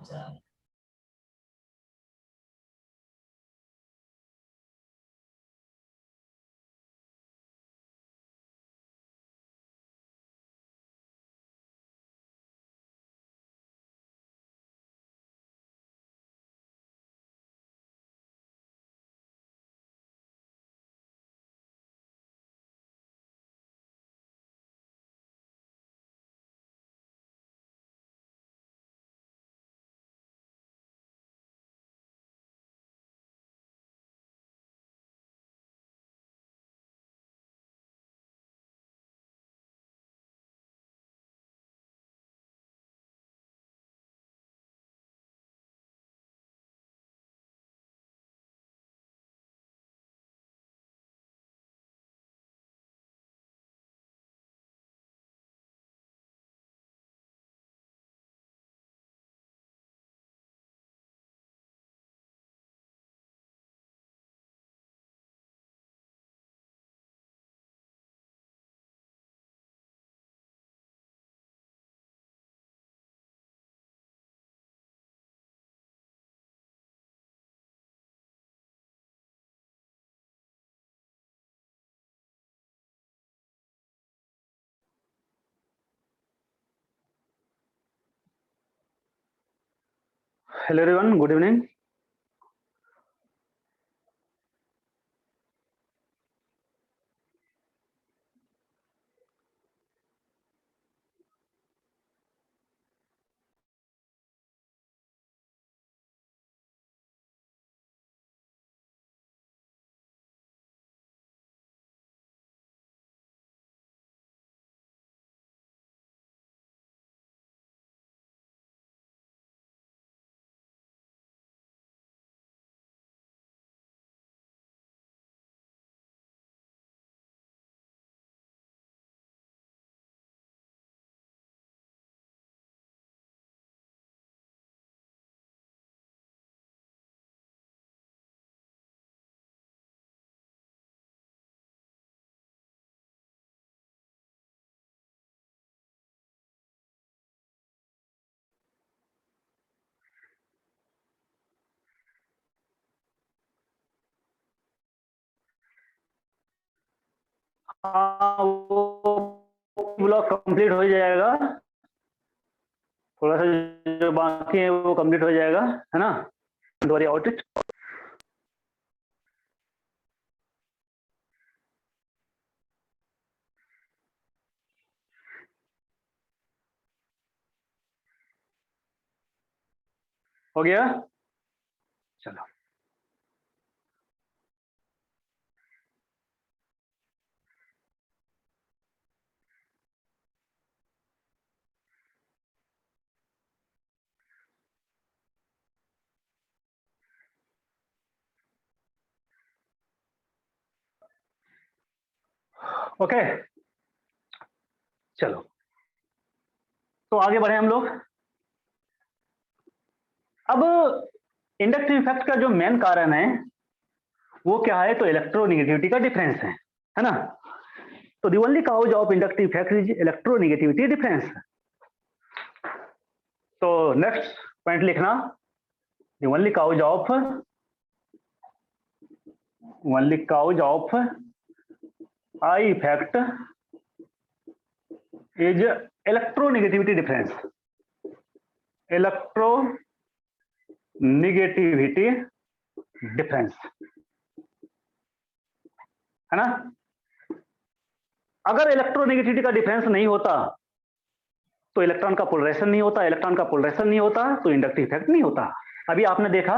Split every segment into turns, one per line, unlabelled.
Hello everyone, good evening. हाँ, वो block complete हो जाएगा, थोड़ा सा जो बाकी है वो कंप्लीट हो जाएगा, है ना? Don't worry about it. हो गया? चलो ओके, चलो तो आगे बढ़े हम लोग। अब इंडक्टिव इफेक्ट का जो मेन कारण है वो क्या है? तो इलेक्ट्रोनेगेटिविटी का डिफरेंस है ना? तो the only cause of inductive effect is electronegativity difference. तो नेक्स्ट पॉइंट लिखना, the only cause of I effect is electronegativity difference. Electronegativity difference, है ना? अगर इलेक्ट्रोनेगेटिविटी का डिफरेंस नहीं होता तो इलेक्ट्रॉन का पोलराइजेशन नहीं होता, इलेक्ट्रॉन का पोलराइजेशन नहीं होता तो इंडक्टिव इफेक्ट नहीं होता। अभी आपने देखा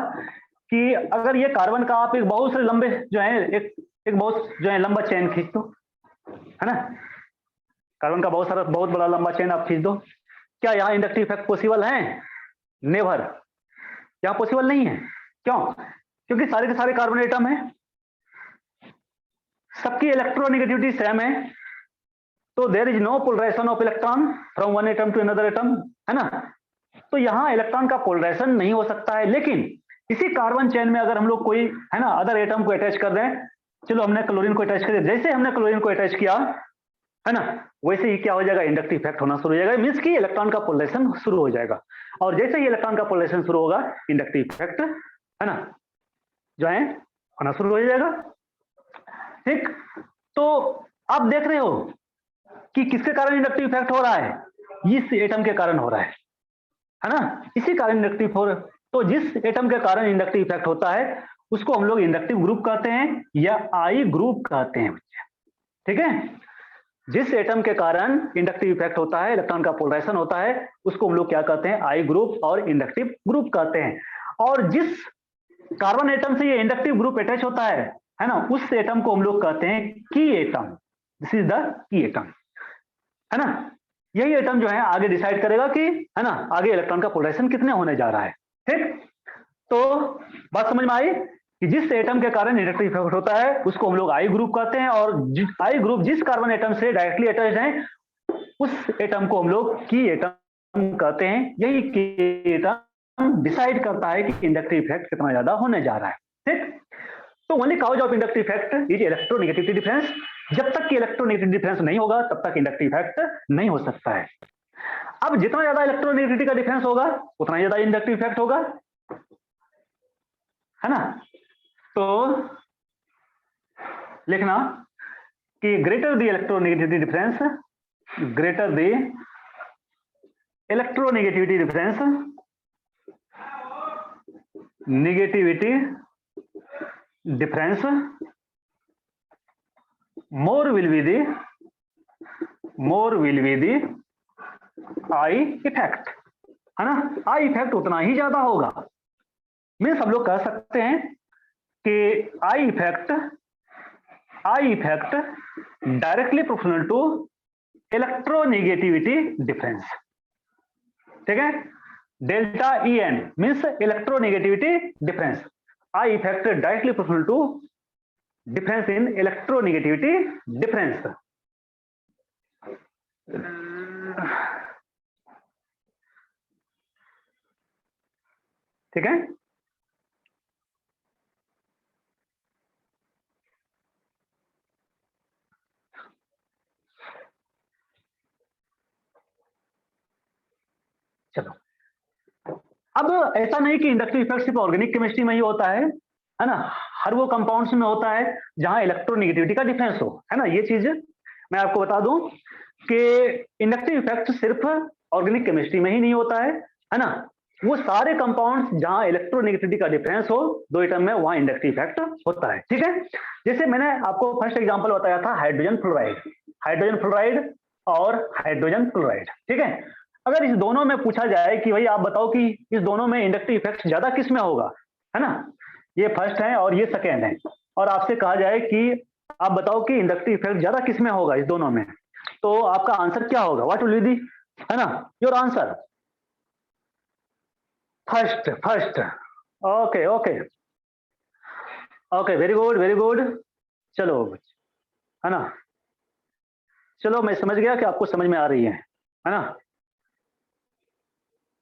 कि अगर ये कार्बन का आप एक बहुत से लंबे जो है एक बहुत जो है लंबा चेन खींच दो, है ना? कार्बन का बहुत बड़ा लंबा चेन आप खींच दो, क्या यहाँ इंडक्टिव इफेक्ट पॉसिबल है? नेवर, यहाँ पॉसिबल नहीं है। क्यों? क्योंकि सारे के सारे कार्बन एटम है, सबकी इलेक्ट्रोनेगेटिविटी सेम है, तो there is no polarisation of electron from one atom to another atom, है ना? तो यहां इलेक्ट्रॉन का पोलराइजेशन नहीं हो सकता है। लेकिन इसी कार्बन चेन में अगर हम लोग कोई, है ना, अदर एटम को अटैच कर दें, चलो हमने क्लोरीन को अटैच कर दिया, जैसे हमने क्लोरीन को अटैच किया, है ना, वैसे ही क्या हो जाएगा, इंडक्टिव इफेक्ट होना शुरू हो जाएगा, मींस कि इलेक्ट्रॉन का पोलराइजेशन शुरू हो जाएगा। और जैसे ही इलेक्ट्रॉन का पोलराइजेशन शुरू होगा, इंडक्टिव इफेक्ट है ना जो है होना शुरू हो जाएगा। ठीक, तो आप देख रहे हो कि किसके कारण इंडक्टिव इफेक्ट हो रहा है, इस एटम के कारण हो रहा है ना, इसी कारण इंडक्टिव हो। तो जिस एटम के कारण इंडक्टिव इफेक्ट होता है उसको हम लोग इंडक्टिव ग्रुप कहते हैं या आई ग्रुप कहते हैं बच्चे। ठीक है, जिस एटम के कारण इंडक्टिव इफेक्ट होता है, इलेक्ट्रॉन का पोलराइजेशन होता है, उसको हम लोग क्या कहते हैं, आई ग्रुप और इंडक्टिव ग्रुप कहते हैं। और जिस कार्बन एटम से ये इंडक्टिव ग्रुप अटैच होता है ना, उस एटम को हम लोग कहते हैं की atom. This is the key atom, है ना। यही एटम जो है आगे डिसाइड करेगा कि, है ना, आगे इलेक्ट्रॉन का पोलराइजेशन कितने होने जा रहा है। ठीक, तो बात समझ में आई कि जिस एटम के कारण इंडक्टिव इफेक्ट होता है उसको हम लोग आई ग्रुप कहते हैं, और आई ग्रुप जिस कार्बन एटम से डायरेक्टली अटैच्ड है उस एटम को हम लोग की एटम कहते हैं। यही की एटम डिसाइड करता है कि इंडक्टिव इफेक्ट कितना ज्यादा होने जा रहा है। ठीक, तो only cause of inductive effect is electronegativity difference. जब तक कि इलेक्ट्रोनेगेटिविटी डिफरेंस नहीं होगा तब तक इंडक्टिव इफेक्ट नहीं हो सकता है। अब जितना ज्यादा इलेक्ट्रोनेगेटिविटी का डिफरेंस होगा उतना ज्यादा इंडक्टिव इफेक्ट होगा, है ना। तो लिखना कि greater the electronegativity difference, greater the electronegativity difference, negativity difference, more will be the I effect, है ना। आई इफेक्ट उतना ही ज्यादा होगा। मीन्स हम लोग कह सकते हैं कि I effect directly proportional to electronegativity difference. ठीक है, delta E N means electronegativity difference. I effect directly proportional to difference in electronegativity difference। ठीक है, चलो। अब ऐसा नहीं कि इंडक्टिव इफेक्ट सिर्फ ऑर्गेनिक केमिस्ट्री में ही होता है ना, हर वो कंपाउंड्स में होता है जहां इलेक्ट्रोनेगेटिविटी का डिफरेंस हो, है ना। ये चीज मैं आपको बता दूं कि इंडक्टिव इफेक्ट सिर्फ ऑर्गेनिक केमिस्ट्री में ही नहीं होता है ना। वो सारे कंपाउंड्स जहां इलेक्ट्रोनेगेटिविटी का डिफरेंस हो दो एटम में, वहां इंडक्टिव इफेक्ट होता है। ठीक है, जैसे मैंने आपको फर्स्ट एग्जांपल बताया था हाइड्रोजन फ्लोराइड और हाइड्रोजन क्लोराइड। ठीक है, अगर इस दोनों में पूछा जाए कि भाई आप बताओ कि इस दोनों में इंडक्टिव इफेक्ट ज्यादा किस में होगा, है ना, ये फर्स्ट है और ये सेकेंड है, और आपसे कहा जाए कि आप बताओ कि इंडक्टिव इफेक्ट ज्यादा किस में होगा इस दोनों में, तो आपका आंसर क्या होगा, व्हाट विल बी दी, है ना, your answer first. Okay okay okay, very good. चलो, है ना, चलो मैं समझ गया कि आपको समझ में आ रही है ना,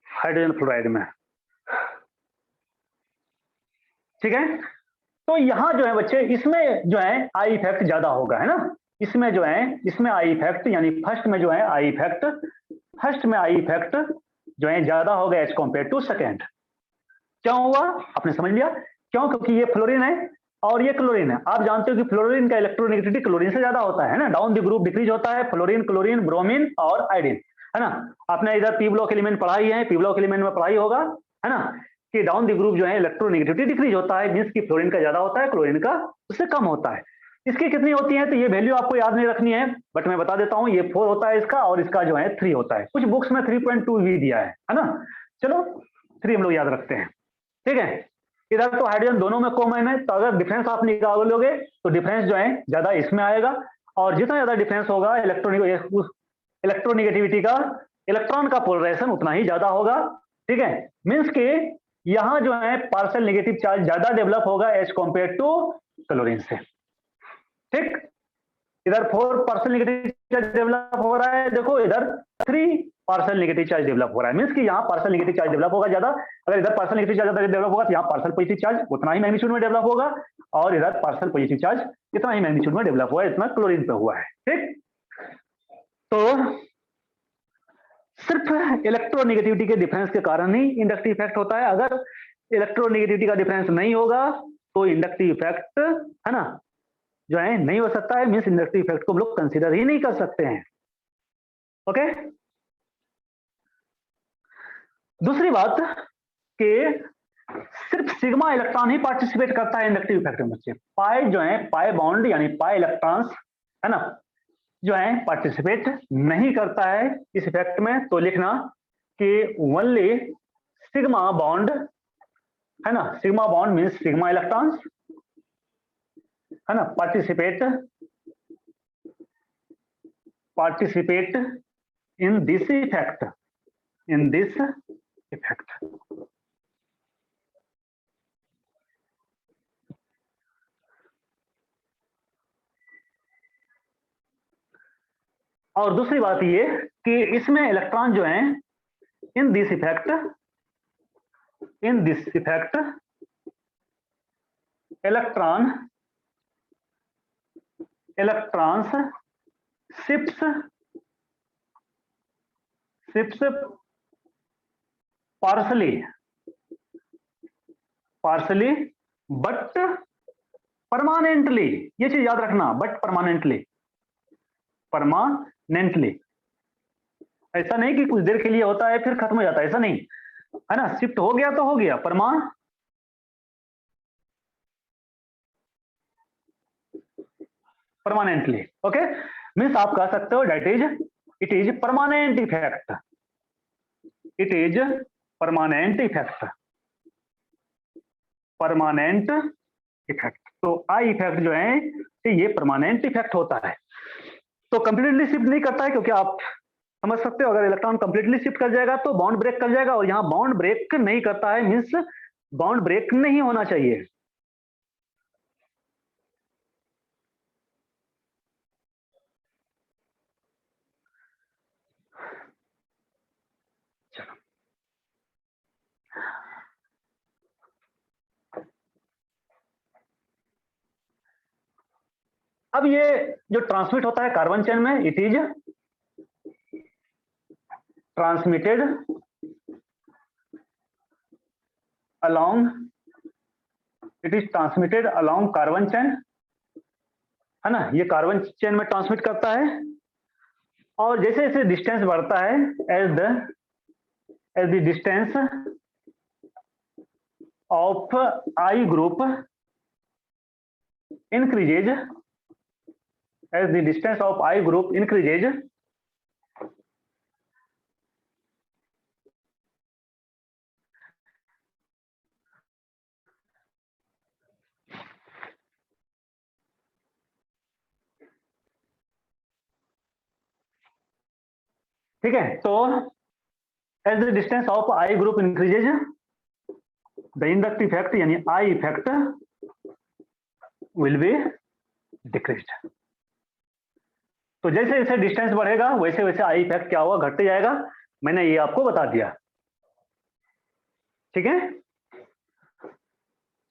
हाइड्रोजन फ्लोराइड में। ठीक है, तो यहां जो है बच्चे इसमें जो है आई इफेक्ट ज्यादा होगा, है ना। इसमें जो है, इसमें आई इफेक्ट यानी फर्स्ट में जो है आई इफेक्ट जो है ज्यादा होगा एज कॉम्पेयर टू सेकेंड। क्यों हुआ आपने समझ लिया, क्यों, क्योंकि ये फ्लोरीन है और ये क्लोरीन है। आप जानते हो कि फ्लोरीन का इलेक्ट्रोनेगेटिविटी क्लोरीन से ज्यादा होता है ना, डाउन द ग्रुप डिक्रीज होता है, फ्लोरीन, क्लोरीन, ब्रोमीन और आयोडीन, है ना। आपने इधर पी ब्लॉक एलिमेंट पढ़ा ही है, पी ब्लॉक एलिमेंट में पढ़ाई होगा, है ना, कि डाउन द ग्रुप जो है इलेक्ट्रोनेगेटिविटी डिक्रीज होता है, मींस कि फ्लोरीन का ज्यादा होता है, क्लोरीन का उससे कम होता है। इसकी कितनी होती है तो ये वैल्यू आपको याद नहीं रखनी है, बट मैं बता देता हूं, ये 4 होता है इसका, और इसका जो है 3 होता है। कुछ बुक्स में 3.2 भी दिया है ना। चलो 3 हम लोग याद रखते हैं। ठीक है, इधर तो हाइड्रोजन दोनों में कॉमन है, तो अगर डिफरेंस आप निकालोगे तो डिफरेंस जो है ज्यादा इसमें आएगा, और जितना ज्यादा डिफरेंस होगा इलेक्ट्रोनेगेटिविटी का, इलेक्ट्रॉन का पोलराइजेशन उतना ही ज्यादा होगा। ठीक है, मींस के यहां जो है पार्शियल नेगेटिव चार्ज ज्यादा डेवलप होगा एज कॉम्पेयर टू क्लोरीन से। ठीक, इधर 4 पार्शियल नेगेटिव चार्ज डेवलप हो रहा है, देखो इधर 3 पार्शियल नेगेटिव चार्ज डेवलप हो रहा है, मींस कि यहाँ पार्शियल नेगेटिव चार्ज डेवलप होगा ज्यादा। अगर इधर पार्शियल नेगेटिव चार्ज ज्यादा डेवलप होगा तो यहाँ पार्शियल पॉजिटिव चार्ज उतना ही मैग्नीट्यूड में डेवलप होगा, और इधर पार्शियल पॉजिटिव चार्ज इतना ही मैग्नीट्यूड में डेवलप हुआ है, इतना क्लोरीन पे हुआ है। ठीक, तो सिर्फ इलेक्ट्रोनेगेटिविटी के डिफरेंस के कारण ही इंडक्टिव इफेक्ट होता है। अगर इलेक्ट्रोनेगेटिविटी का डिफरेंस नहीं होगा तो इंडक्टिव इफेक्ट है ना जो है नहीं हो सकता है, मींस इंडक्टिव इफेक्ट को हम लोग कंसीडर ही नहीं कर सकते हैं। ओके, दूसरी बात कि सिर्फ सिग्मा इलेक्ट्रॉन ही पार्टिसिपेट करता है इंडक्टिव इफेक्ट में बच्चे। पाई जो है पाई बॉन्ड यानी पाई इलेक्ट्रॉन्स है ना जो है पार्टिसिपेट नहीं करता है इस इफेक्ट में। तो लिखना कि ओनली सिग्मा बॉन्ड है ना, sigma bond means sigma electrons है ना पार्टिसिपेट इन दिस इफेक्ट। और दूसरी बात ये कि इसमें इलेक्ट्रॉन जो है in this effect electrons shifts partially but permanently, ये चीज याद रखना, बट परमानेंटली ऐसा नहीं कि कुछ देर के लिए होता है फिर खत्म हो जाता है, ऐसा नहीं है ना। शिफ्ट हो गया तो हो गया, परमानेंटली। ओके, मीन्स आप कह सकते हो इट इज परमानेंट इफेक्ट, तो आई इफेक्ट जो है ये परमानेंट इफेक्ट होता है। तो कंप्लीटली शिफ्ट नहीं करता है क्योंकि आप समझ सकते हो अगर इलेक्ट्रॉन कंप्लीटली शिफ्ट कर जाएगा तो बॉन्ड ब्रेक कर जाएगा, और यहां बॉन्ड ब्रेक नहीं करता है, मींस बॉन्ड ब्रेक नहीं होना चाहिए। अब ये जो ट्रांसमिट होता है कार्बन चेन में, it is transmitted along carbon chain है ना, ये कार्बन चेन में ट्रांसमिट करता है। और जैसे जैसे डिस्टेंस बढ़ता है as the distance of I group increases, as the distance of I group increases, ठीक है। तो as the distance of I group increases, the inductive effect यानी I effect will be decreased। तो जैसे जैसे डिस्टेंस बढ़ेगा वैसे वैसे आई इफेक्ट क्या होगा, घटते जाएगा। मैंने ये आपको बता दिया, ठीक है।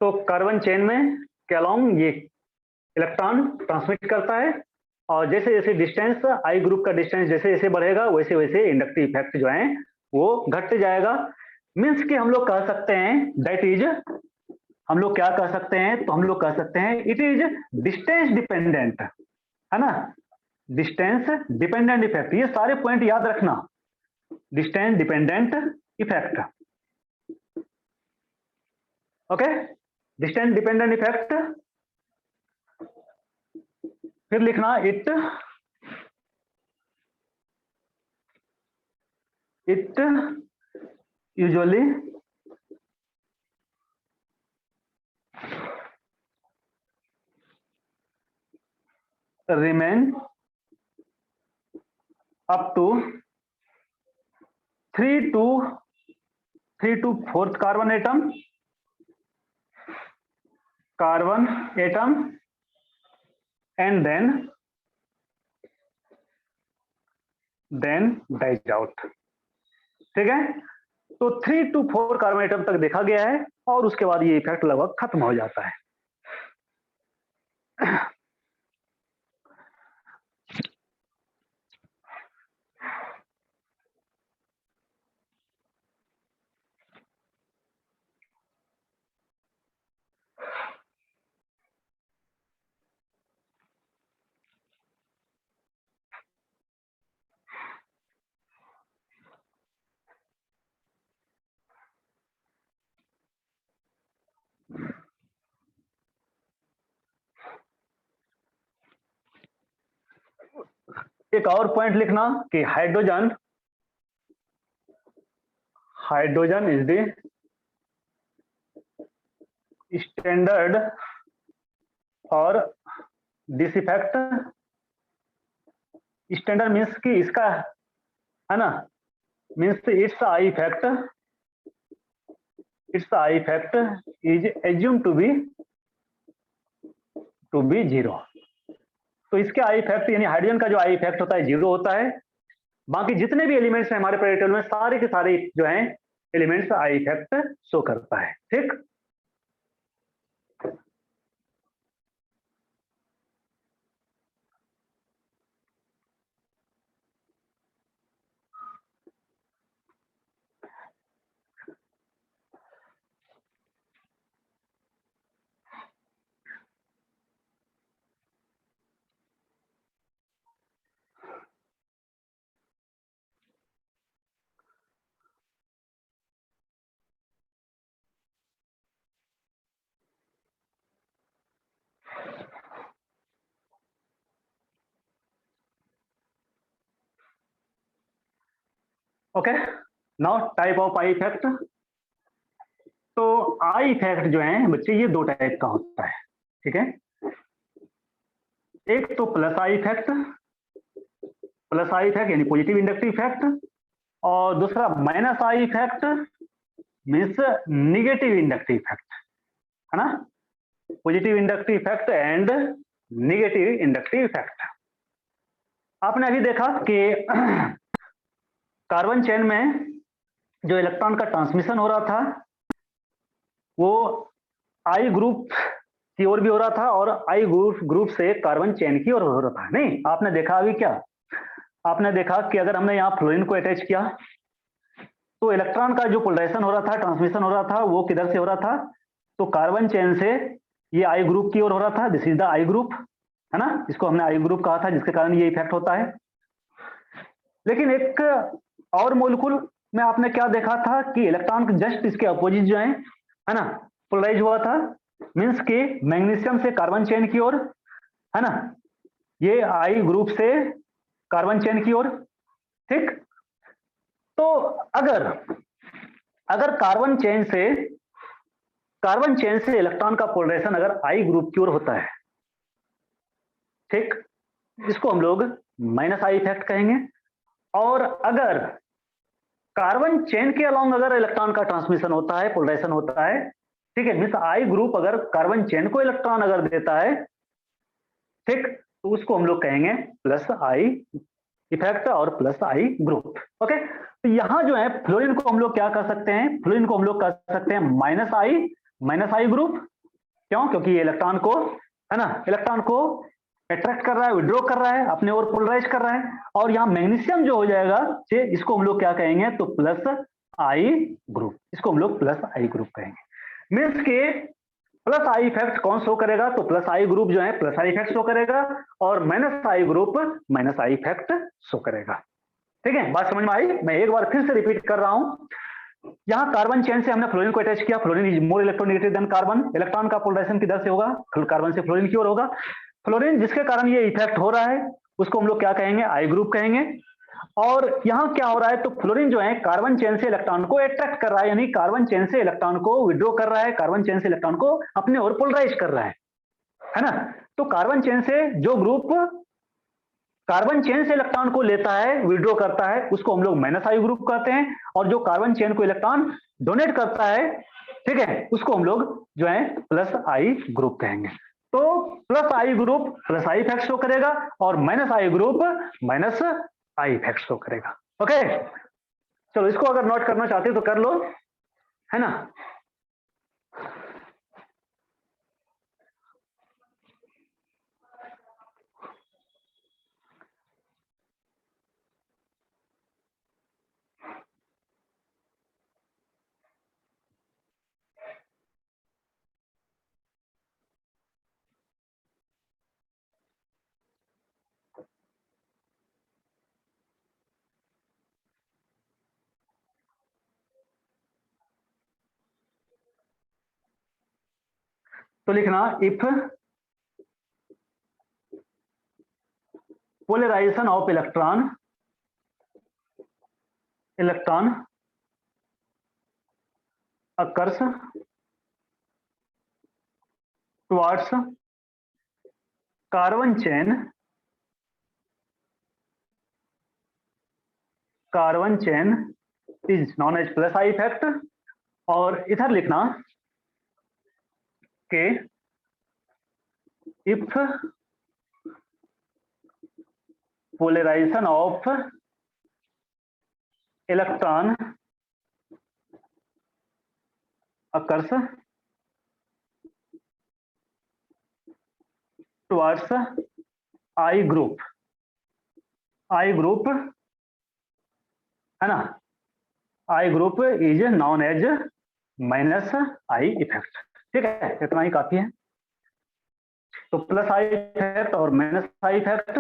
तो कार्बन चेन में के अलोंग ये इलेक्ट्रॉन ट्रांसमिट करता है, और जैसे जैसे डिस्टेंस आई ग्रुप का डिस्टेंस जैसे जैसे बढ़ेगा वैसे वैसे इंडक्टिव इफेक्ट जो है वो घटते जाएगा। मीन्स कि हम लोग कह सकते हैं दैट इज, हम लोग क्या कह सकते हैं, तो हम लोग कह सकते हैं इट इज डिस्टेंस डिपेंडेंट है ना, डिस्टेंस डिपेंडेंट इफेक्ट। ये सारे पॉइंट याद रखना, distance dependent effect. Okay, distance dependent effect. फिर लिखना it usually remain up to 3 to 4th carbon atom and then dies out, ठीक है। तो 3 to 4 कार्बन एटम तक देखा गया है और उसके बाद ये इफेक्ट लगभग खत्म हो जाता है। एक और पॉइंट लिखना कि hydrogen is the standard for this effect. Standard means कि इसका, है ना, means it's I effect is assume to be zero. तो इसके आई इफेक्ट यानी हाइड्रोजन का जो आई इफेक्ट होता है जीरो होता है। बाकी जितने भी एलिमेंट्स हैं हमारे पेरियोडिक टेबल में सारे के सारे जो हैं एलिमेंट्स आई इफेक्ट शो करता है। ठीक, okay. Now type of I effect. तो आई इफेक्ट जो है बच्चे ये दो टाइप का होता है। ठीक है, एक तो प्लस आई इफेक्ट यानी पॉजिटिव इंडक्टिव इफेक्ट, और दूसरा minus I effect means negative inductive effect, है ना। Positive inductive effect and negative inductive effect. आपने अभी देखा कि कार्बन चेन में जो इलेक्ट्रॉन का ट्रांसमिशन हो रहा था वो आई ग्रुप की ओर भी हो रहा था और आई ग्रुप से कार्बन चेन की ओर हो रहा था। नहीं, आपने देखा अभी क्या, आपने देखा कि अगर हमने यहाँ फ्लोरीन को अटैच किया तो इलेक्ट्रॉन का जो पोलराइजेशन हो रहा था, ट्रांसमिशन हो रहा था, वो किधर से हो रहा था, तो कार्बन चेन से ये आई ग्रुप की ओर हो रहा था। This is the I group, है ना, इसको हमने आई ग्रुप कहा था, जिसके कारण ये इफेक्ट होता है। लेकिन एक और मोलिक्यूल में आपने क्या देखा था कि इलेक्ट्रॉन जस्ट इसके अपोजिट जो है ना, पोलराइज हुआ था, मीन्स कि मैग्नीशियम से कार्बन चेन की ओर, है ना, ये आई ग्रुप से कार्बन चेन की ओर। ठीक, तो अगर अगर कार्बन चेन से इलेक्ट्रॉन का पोलराइजेशन अगर आई ग्रुप की ओर होता है, ठीक, इसको हम लोग माइनस आई इफेक्ट कहेंगे। और अगर कार्बन चेन के अलोंग अगर इलेक्ट्रॉन का ट्रांसमिशन होता है, पोलराइजेशन होता है, ठीक है, मीन्स आई ग्रुप अगर कार्बन चेन को इलेक्ट्रॉन अगर देता है, ठीक, तो उसको हम लोग कहेंगे प्लस आई इफेक्ट और प्लस आई ग्रुप। ओके, तो यहां जो है फ्लोरीन को हम लोग क्या कर सकते हैं, फ्लोरीन को हम लोग कर सकते हैं माइनस आई ग्रुप। क्यों? क्योंकि ये इलेक्ट्रॉन को, है ना, इलेक्ट्रॉन को अट्रैक्ट कर रहा है, विड्रॉ कर रहा है, अपने ओर पोलराइज कर रहा है। और यहाँ मैग्नीशियम जो हो जाएगा, इसको हम लोग क्या कहेंगे, तो प्लस आई ग्रुप, इसको हम लोग प्लस आई ग्रुप कहेंगे। मीन्स के प्लस आई इफेक्ट कौन शो करेगा, तो प्लस आई ग्रुप जो है प्लस आई इफेक्ट शो करेगा और minus I group minus I effect show करेगा। ठीक है, बात समझ में आई? मैं एक बार फिर से रिपीट कर रहा हूं। यहां कार्बन चेन से हमने फ्लोरीन को अटैच किया, fluorine is more electronegative than carbon, electron का पोलराइजेशन किधर से होगा, कार्बन से फ्लोरीन की ओर होगा। फ्लोरीन जिसके कारण ये इफेक्ट हो रहा है उसको हम लोग क्या कहेंगे, आई ग्रुप कहेंगे। और यहां क्या हो रहा है, तो फ्लोरीन जो है कार्बन चेन से इलेक्ट्रॉन को अट्रैक्ट कर रहा है, यानी कार्बन चेन से इलेक्ट्रॉन को विड्रॉ कर रहा है, कार्बन चेन से इलेक्ट्रॉन को अपने ओर पोलराइज कर रहा है ना। तो कार्बन चेन से जो ग्रुप कार्बन चेन से इलेक्ट्रॉन को लेता है, विड्रॉ करता है, उसको हम लोग माइनस आई ग्रुप कहते हैं। और जो कार्बन चेन को इलेक्ट्रॉन डोनेट करता है, ठीक है, उसको हम लोग जो है प्लस आई ग्रुप कहेंगे। तो plus I group plus I effect show करेगा और minus I group minus I effect show करेगा। ओके, चलो इसको अगर नोट करना चाहते हो तो कर लो, है ना। तो लिखना if polarisation of electron occurs towards carbon chain is known as plus I effect। और इधर लिखना कि if polarization of electron occurs towards I group है ना, I group is known as minus I effect. ठीक है, इतना ही काफी है। तो प्लस आई इफेक्ट और माइनस आई इफेक्ट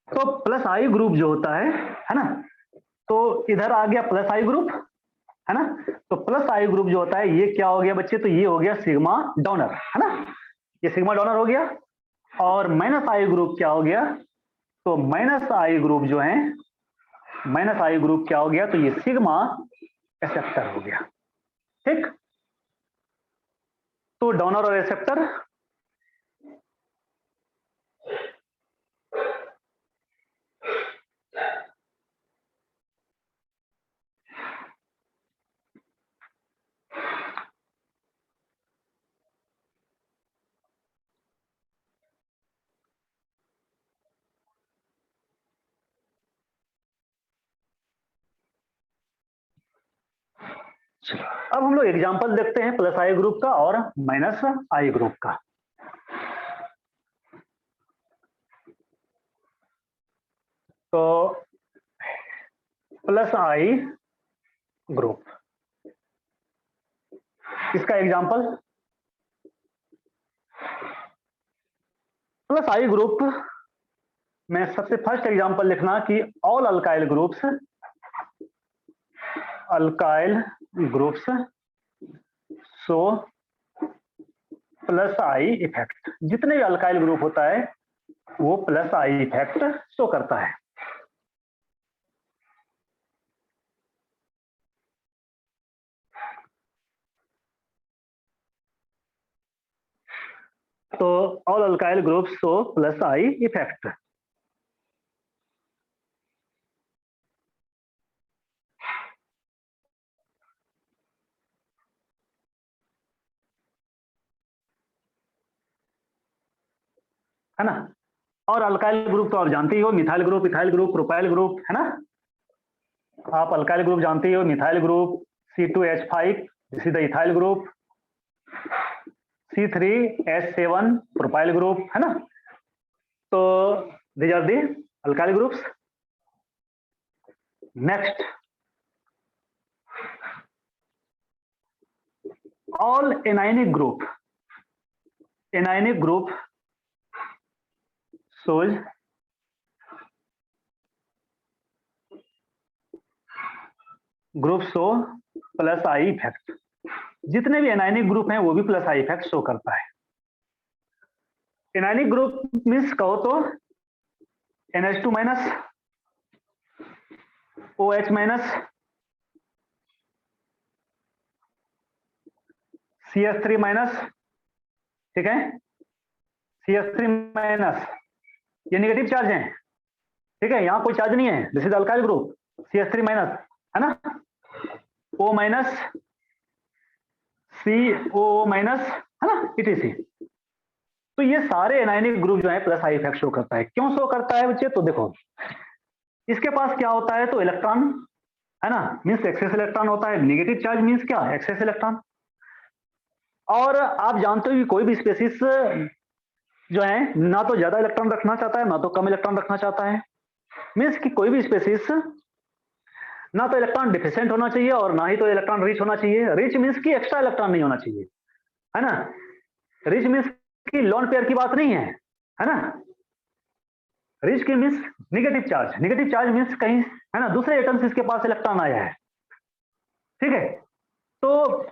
तो प्लस आई ग्रुप जो होता है ना, तो इधर आ गया प्लस आई ग्रुप है ना। तो प्लस आई ग्रुप जो होता है ये क्या हो गया बच्चे, तो ये हो गया सिग्मा डोनर है ना, ये सिग्मा डोनर हो गया। और माइनस आई ग्रुप क्या हो गया, तो माइनस आई ग्रुप जो है, माइनस आई ग्रुप क्या हो गया, तो ये सिग्मा एक्सेप्टर हो गया। ठीक, तो डोनर और एक्सेप्टर अब हम लोग एग्जांपल देखते हैं प्लस आई ग्रुप का और माइनस आई ग्रुप का। तो प्लस आई ग्रुप, इसका एग्जांपल प्लस आई ग्रुप में सबसे फर्स्ट एग्जांपल लिखना कि all alkyl groups so plus I effect. जितने भी अल्काइल ग्रुप होता है वो प्लस आई इफेक्ट शो करता है। तो all alkyl groups show plus I effect. है ना, और अल्काइल ग्रुप तो आप जानते ही हो, methyl group, ethyl group, propyl group, है ना। आप अल्काइल ग्रुप जानते ही हो, methyl group C2H5 this is the ethyl group, C3H7 propyl group, है ना। तो these are the alkyl groups. Next, all anionic group shows group show plus I effect. जितने भी एनायनिक ग्रुप हैं वो भी प्लस आई इफेक्ट शो करता है। एनायनिक ग्रुप मीन्स कहो तो NH2 minus, OH minus, CH3 minus, ठीक है, CH3 माइनस ये नेगेटिव चार्ज है, ठीक है, यहां कोई चार्ज नहीं है, this is alkyl group CH3 minus, है ना, O माइनस, CO माइनस, है ना, ETC। तो ये सारे एनायनिक ग्रुप जो है प्लस आई इफेक्ट शो करता है। क्यों शो करता है बच्चे, तो देखो इसके पास क्या होता है, तो इलेक्ट्रॉन, है ना, मीन्स एक्सेस इलेक्ट्रॉन होता है। नेगेटिव चार्ज मीन्स क्या, एक्सेस इलेक्ट्रॉन। और आप जानते हो कि कोई भी स्पेसिस जो है ना तो ज्यादा इलेक्ट्रॉन रखना चाहता है ना तो कम इलेक्ट्रॉन रखना चाहता है। मीन्स कि कोई भी स्पेसिस ना तो इलेक्ट्रॉन डिफिशिएंट होना चाहिए और ना ही तो इलेक्ट्रॉन रिच होना चाहिए। रिच मीन्स कि एक्स्ट्रा इलेक्ट्रॉन नहीं होना चाहिए, है ना। रिच मीन्स कि लोन पेयर की बात नहीं है ना। रिच की means negative charge, negative charge means कहीं, है ना, दूसरे एटम से इसके पास इलेक्ट्रॉन आया है, ठीक है। तो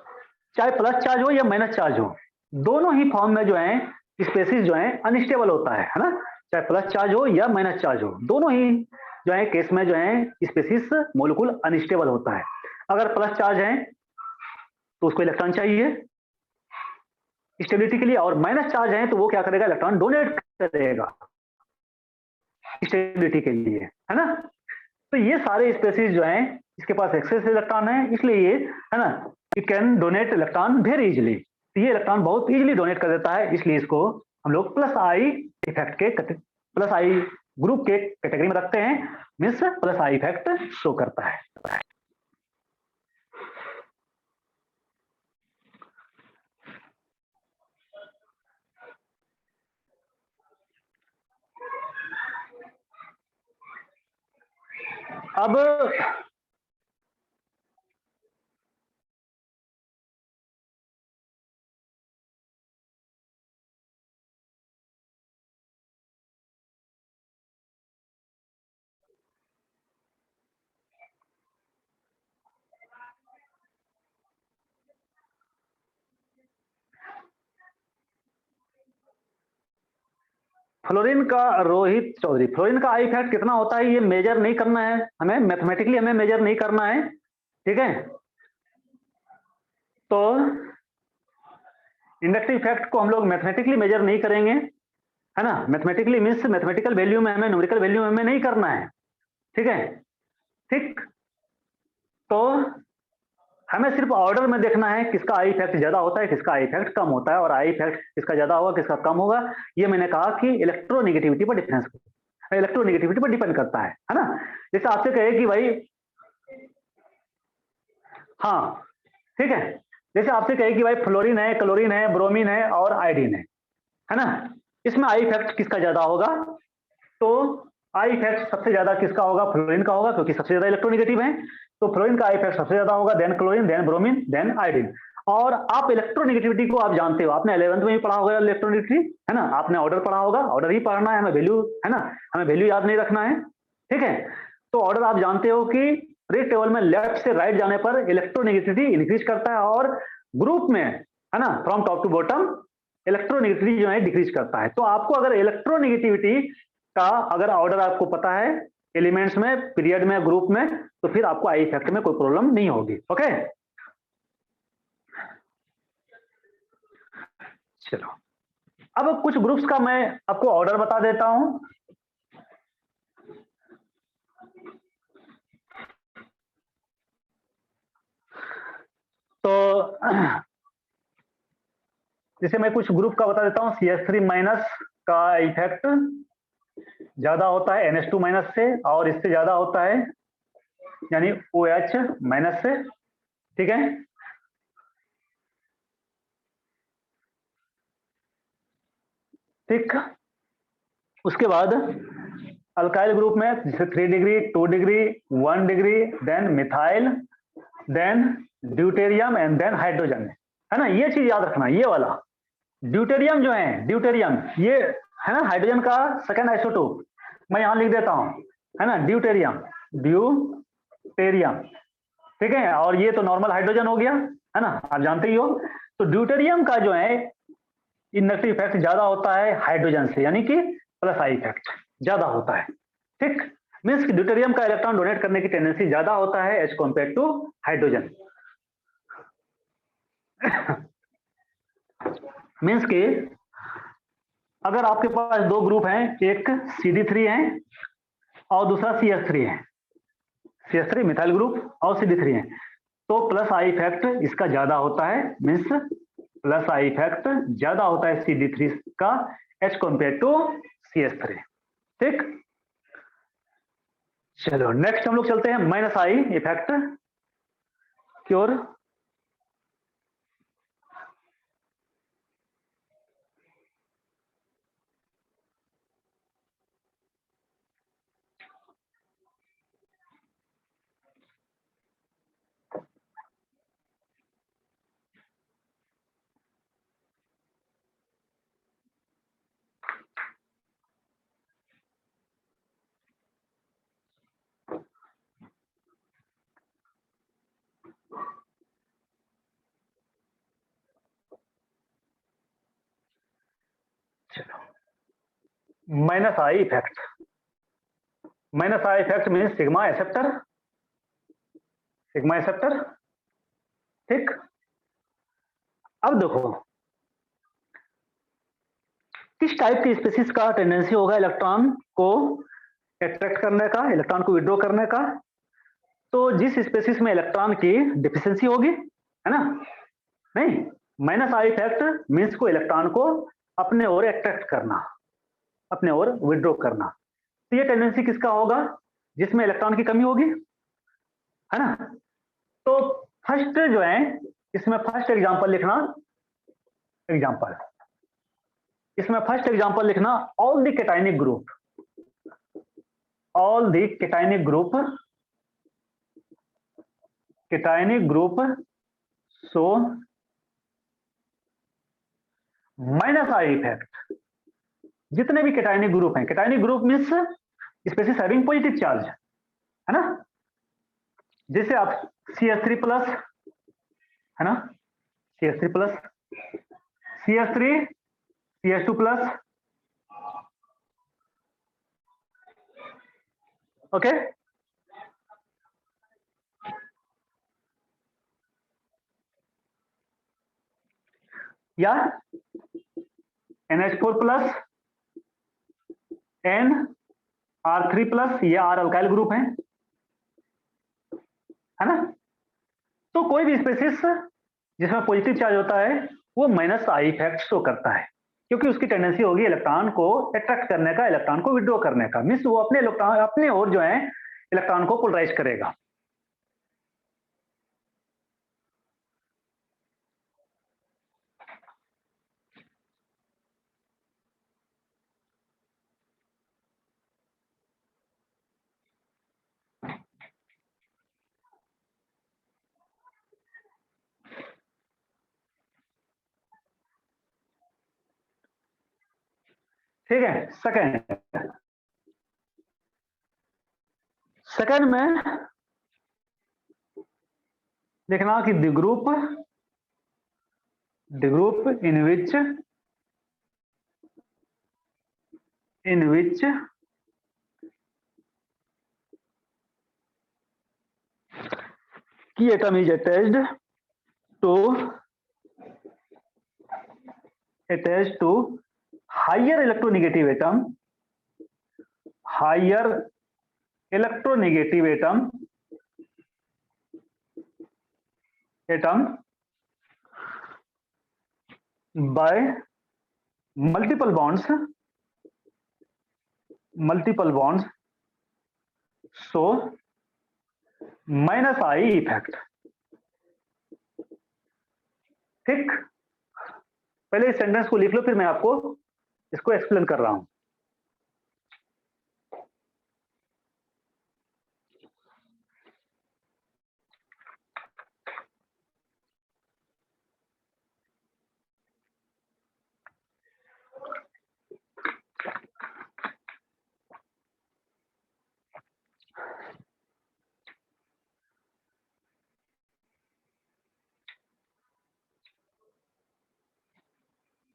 चाहे प्लस चार्ज हो या माइनस चार्ज हो, दोनों ही फॉर्म में जो है स्पेसिस जो है अनस्टेबल होता है ना। चाहे प्लस चार्ज हो या माइनस चार्ज हो, दोनों ही जो है केस में जो है स्पेसिस मोलिक्यूल अनस्टेबल होता है। अगर प्लस चार्ज है तो उसको इलेक्ट्रॉन चाहिए स्टेबिलिटी के लिए, और माइनस चार्ज है तो वो क्या करेगा, इलेक्ट्रॉन डोनेट करेगा स्टेबिलिटी के लिए, है ना। तो ये सारे स्पेसीज जो हैं इसके पास एक्सेस इलेक्ट्रॉन है, इसलिए ये, है ना, it can donate electron very easily. तो ये इलेक्ट्रॉन बहुत इजिली डोनेट कर देता है, इसलिए इसको हम लोग प्लस आई इफेक्ट के, प्लस आई ग्रुप के कैटेगरी में रखते हैं। Means plus I effect show करता है। अब फ्लोरीन का, रोहित चौधरी, फ्लोरीन का आई इफेक्ट कितना होता है ये मेजर नहीं करना है हमें, मैथमेटिकली हमें मेजर नहीं करना है, ठीक है। तो इंडक्टिव इफेक्ट को हम लोग मैथमेटिकली मेजर नहीं करेंगे, है ना। मैथमेटिकली मीन्स मैथमेटिकल वैल्यू में हमें, न्यूमेरिकल वैल्यू में हमें नहीं करना है, ठीक है। ठीक, तो हमें सिर्फ ऑर्डर में देखना है किसका आई इफेक्ट ज्यादा होता है, किसका आई इफेक्ट कम होता है, और आई इफेक्ट किसका ज्यादा होगा किसका कम होगा, ये मैंने कहा कि इलेक्ट्रोनेगेटिविटी पर डिफरेंस, इलेक्ट्रोनेगेटिविटी पर डिपेंड करता है ना। जैसे आपसे कहे कि भाई, हाँ, ठीक है, जैसे आपसे कहे कि भाई फ्लोरीन है, क्लोरीन है, ब्रोमीन है और आयोडीन है ना, इसमें आई इफेक्ट किसका ज्यादा होगा, तो आई इफेक्ट सबसे ज्यादा किसका होगा, फ्लोरीन का होगा, क्योंकि सबसे ज्यादा इलेक्ट्रोनेगेटिव है। तो फ्लोरीन का आई इफेक्ट सबसे ज्यादा होगा, then chlorine, then bromine, then iodine. और आप इलेक्ट्रोनेगेटिविटी को आप जानते हो, आपने 11th में भी पढ़ा होगा इलेक्ट्रोनेगेटिविटी, है ना। आपने ऑर्डर पढ़ा होगा, ऑर्डर ही पढ़ना है हमें, वैल्यू, है ना, हमें वैल्यू याद नहीं रखना है, ठीक है। तो ऑर्डर आप जानते हो कि पीरियड टेबल में लेफ्ट से राइट जाने पर इलेक्ट्रोनेगेटिविटी इंक्रीज करता है, और ग्रुप में, है ना, from top to bottom electronegativity जो है डिक्रीज करता है। तो आपको अगर इलेक्ट्रोनेगेटिविटी का अगर ऑर्डर आपको पता है एलिमेंट्स में, पीरियड में, ग्रुप में, तो फिर आपको आई इफेक्ट में कोई प्रॉब्लम नहीं होगी। ओके, चलो, अब कुछ ग्रुप्स का मैं आपको ऑर्डर बता देता हूं। तो जैसे मैं कुछ ग्रुप का बता देता हूं, CH3 माइनस का इफेक्ट ज्यादा होता है NH2 माइनस से, और इससे ज्यादा होता है यानी OH माइनस से, ठीक है। ठीक, उसके बाद अल्काइल ग्रुप में जैसे 3 degree, 2 degree, 1 degree, then methyl, then deuterium and then hydrogen, है ना। ये चीज याद रखना, ये वाला ड्यूटेरियम जो है, ड्यूटेरियम ये है ना हाइड्रोजन का सेकंड आइसोटोप, मैं यहां लिख देता हूं, है ना, ड्यूटेरियम, ड्यूटेरियम, ठीक है। और ये तो नॉर्मल हाइड्रोजन हो गया, है ना, आप जानते ही हो। तो ड्यूटेरियम का जो है इंडक्टिव इफेक्ट ज्यादा होता है हाइड्रोजन से, यानी कि प्लस आई इफेक्ट ज्यादा होता है, ठीक। मीन्स ड्यूटेरियम का इलेक्ट्रॉन डोनेट करने की टेंडेंसी ज्यादा होता है as compare to hydrogen. Means कि अगर आपके पास दो ग्रुप हैं, एक CD3 है और दूसरा CH3 है, CH3 मिथाइल ग्रुप और CD3 है, तो प्लस आई इफेक्ट इसका ज्यादा होता है। मीन्स प्लस आई इफेक्ट ज्यादा होता है CD3 का एज कम्पेयर टू CH3, ठीक। चलो नेक्स्ट हम लोग चलते हैं माइनस आई इफेक्ट की ओर। Minus I effect, minus I effect means sigma acceptor, sigma acceptor, ठीक। अब देखो किस टाइप की स्पीसीज का टेंडेंसी होगा इलेक्ट्रॉन को अट्रैक्ट करने का, इलेक्ट्रॉन को विड्रॉ करने का। तो जिस स्पीसीज में इलेक्ट्रॉन की डिफिशियंसी होगी, है ना, नहीं, माइनस आई इफेक्ट मीन्स को इलेक्ट्रॉन को अपने ओर अट्रैक्ट करना, अपने ओर विड्रॉ करना। तो ये टेंडेंसी किसका होगा, जिसमें इलेक्ट्रॉन की कमी होगी, है ना। तो फर्स्ट जो है इसमें फर्स्ट एग्जांपल लिखना, एग्जांपल इसमें फर्स्ट एग्जांपल लिखना, all the cationic group, all the cationic group, cationic group so minus I effect. जितने भी कैटायनिक ग्रुप हैं, cationic group means species having positive charge, है ना, जैसे आप CH3 प्लस, है ना, CH3 plus, CH3 CH2 plus, okay, या NH4 प्लस NR3 प्लस, ये R अल्काइल ग्रुप है ना। तो कोई भी स्पेसिस जिसमें पॉजिटिव चार्ज होता है वो माइनस आई इफेक्ट शो करता है, क्योंकि उसकी टेंडेंसी होगी इलेक्ट्रॉन को अट्रैक्ट करने का, इलेक्ट्रॉन को विड्रॉ करने का, मीन्स वो अपने इलेक्ट्रॉन अपने ओर जो है इलेक्ट्रॉन को पोलराइज करेगा। ठीक है। सेकंड में लिखना कि the group in which key atom is attached to higher electronegative atom by multiple bonds, so minus I effect, ठीक। पहले इस सेंटेंस को लिख लो, फिर मैं आपको इसको एक्सप्लेन कर रहा हूं।